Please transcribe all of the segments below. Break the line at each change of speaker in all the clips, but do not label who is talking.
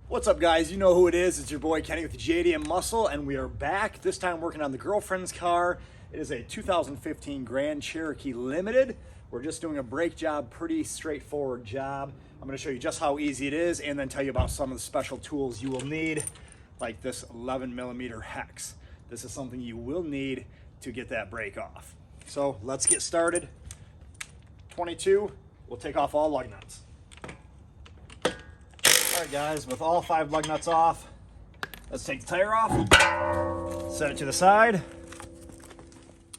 What's up, guys? You know who it is. It's your boy Kenny with the Jdm Muscle, and we are back, this time working on the girlfriend's car. It is a 2015 Grand Cherokee Limited. We're just doing a brake job, pretty straightforward job. I'm going to show you just how easy it is and then tell you about some of the special tools you will need, like this 11mm hex. This is something you will need to get that brake off. So let's get started. 22, we'll take off all lug nuts. All right, guys, with all 5 lug nuts off, let's take the tire off, set it to the side.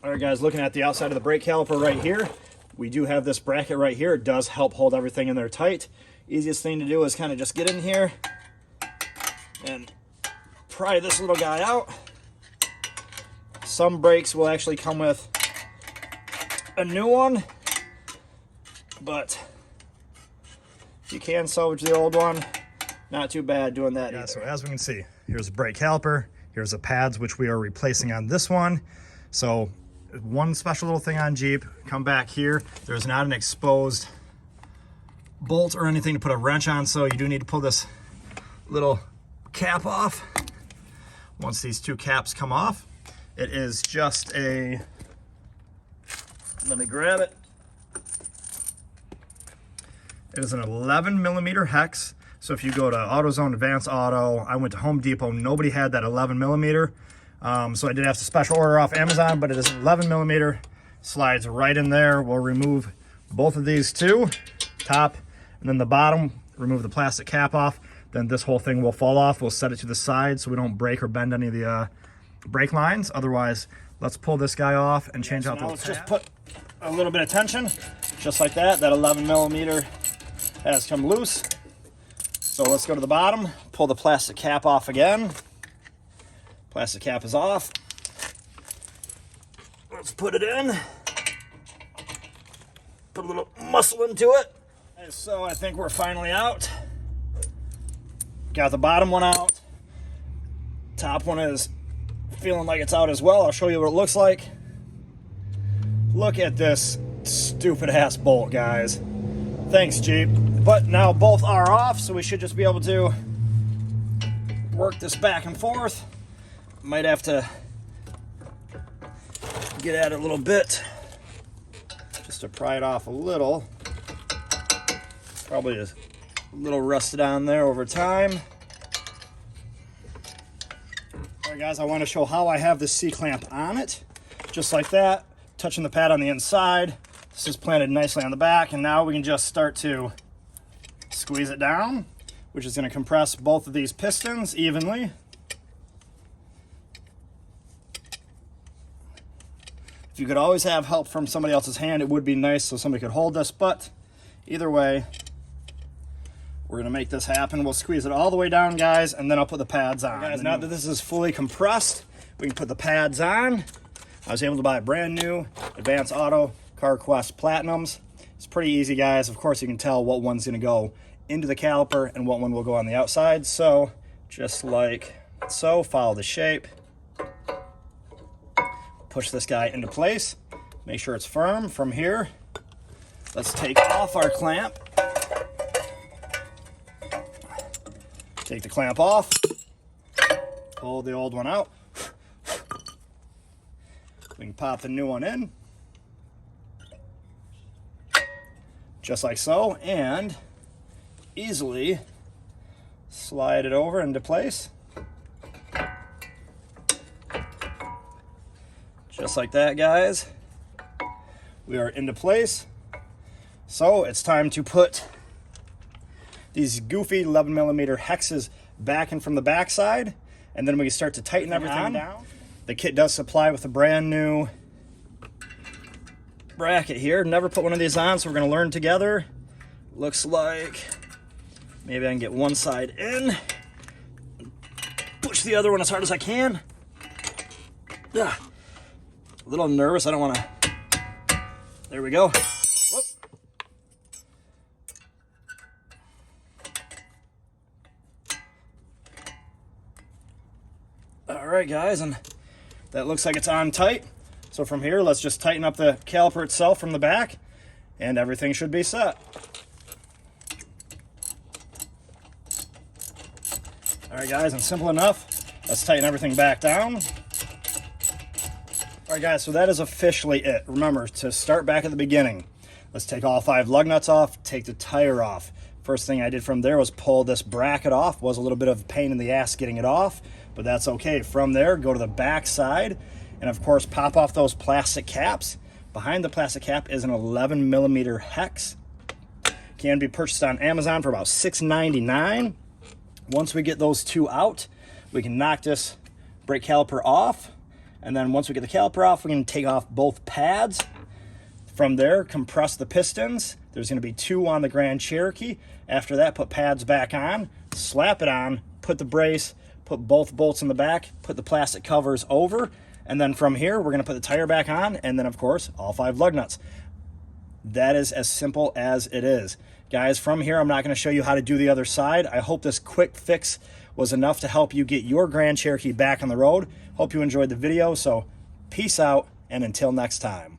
All right, guys, looking at the outside of the brake caliper right here, we do have this bracket right here. It does help hold everything in there tight. Easiest thing to do is kind of just get in here and pry this little guy out. Some brakes will actually come with a new one, but if you can salvage the old one, not too bad doing that either. So as we can see, here's the brake caliper, here's the pads, which we are replacing on this one. So one special little thing on Jeep, come back here, there's not an exposed bolt or anything to put a wrench on, so you do need to pull this little cap off. Once these 2 caps come off, it is just a, let me grab it. It is an 11mm hex. So if you go to AutoZone, Advanced Auto, I went to Home Depot, nobody had that 11mm. So I did have to special order off Amazon, but it is 11mm, slides right in there. We'll remove both of these 2, top and then the bottom, remove the plastic cap off. Then this whole thing will fall off. We'll set it to the side so we don't break or bend any of the brake lines. Otherwise, let's pull this guy off and change out the Let's just put a little bit of tension, just like that. That 11mm has come loose. So let's go to the bottom, pull the plastic cap off again. Plastic cap is off. Let's put it in. Put a little muscle into it. And so I think we're finally out. Got the bottom one out. Top one is feeling like it's out as well. I'll show you what it looks like. Look at this stupid ass bolt, guys. Thanks, Jeep. But now both are off, so we should just be able to work this back and forth. Might have to get at it a little bit just to pry it off a little. Probably a little rusted on there over time. All right, guys, I want to show how I have this C-clamp on it. Just like that, touching the pad on the inside. This is planted nicely on the back, and now we can just start to squeeze it down, which is going to compress both of these pistons evenly. If you could always have help from somebody else's hand, it would be nice so somebody could hold this, but either way, we're going to make this happen. We'll squeeze it all the way down, guys, and then I'll put the pads on. Guys, now that this is fully compressed, we can put the pads on. I was able to buy a brand new Advanced Auto CarQuest Platinums. It's pretty easy, guys. Of course, you can tell what one's going to go into the caliper and what one will go on the outside. So just like so, follow the shape. Push this guy into place. Make sure it's firm from here. Let's take off our clamp. Take the clamp off. Pull the old one out. We can pop the new one in. Just like so, and easily slide it over into place. Just like that, guys. We are into place. So it's time to put these goofy 11mm hexes back in from the back side, and then we can start to tighten everything down. The kit does supply with a brand new bracket here. Never put one of these on, so we're going to learn together. Looks like maybe I can get one side in, push the other one as hard as I can. Yeah. A little nervous, I don't want to. There we go. Whoop. All right, guys, and that looks like it's on tight. So from here, let's just tighten up the caliper itself from the back, and everything should be set. All right, guys, and simple enough. Let's tighten everything back down. All right, guys, so that is officially it. Remember to start back at the beginning. Let's take all 5 lug nuts off, take the tire off. First thing I did from there was pull this bracket off. Was a little bit of a pain in the ass getting it off, but that's okay. From there, go to the back side, and of course, pop off those plastic caps. Behind the plastic cap is an 11mm hex. Can be purchased on Amazon for about $6.99. Once we get those 2 out, we can knock this brake caliper off. And then once we get the caliper off, we can take off both pads. From there, compress the pistons. There's going to be 2 on the Grand Cherokee. After that, put pads back on, slap it on, put the brace, put both bolts in the back, put the plastic covers over. And then from here, we're going to put the tire back on, and then, of course, all 5 lug nuts. That is as simple as it is. Guys, from here, I'm not going to show you how to do the other side. I hope this quick fix was enough to help you get your Grand Cherokee back on the road. Hope you enjoyed the video, so peace out, and until next time.